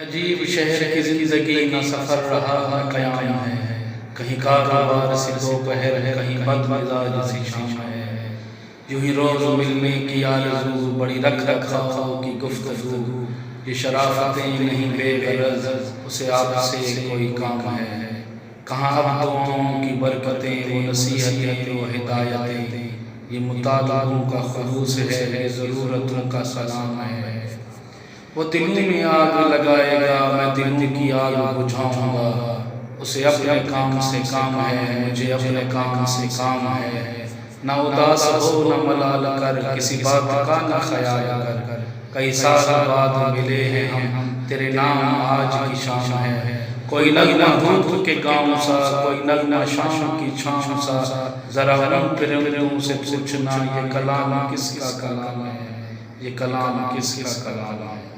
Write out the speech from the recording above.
عجیب شہر کی زندگی نہ سفر رہا نہ قیام ہے، کہیں کاروبار سی دوپہر ہے، کہیں بد مزاج سی شام ہے، یوں ہی روز ملنے کی آرزو، بڑی رکھ رکھاؤ کی گفتگو، یہ شرافتیں نہیں بے غرض، اسے آپ سے کوئی کام ہے، کہاں اب دعاؤں کی برکتیں، وہ نصیحتیں وہ ہدایتیں، یہ مطالبوں کا خلوص ہے، یہ ضرورتوں کا سلام ہے۔ وہ دلوں میں آگ لگائے گا، میں دلوں کی آگ بجھاؤں گا، اسے اپنے کام سے کام ہے، مجھے اپنے کام سے کام ہے، نہ اداس ہو نہ ملال کر، کسی بات کا نہ خیال کر، کئی سال بعد ملے ہیں ہم، تیرے نام آج کی شام ہے، کوئی نغمہ دھوپ کے گاؤں سا، کوئی نغمہ شام کی چھاؤں سا، ذرا ان پرندوں سے پوچھنا یہ کلام کس کا کلام ہے، یہ کلام کس کا کلام ہے۔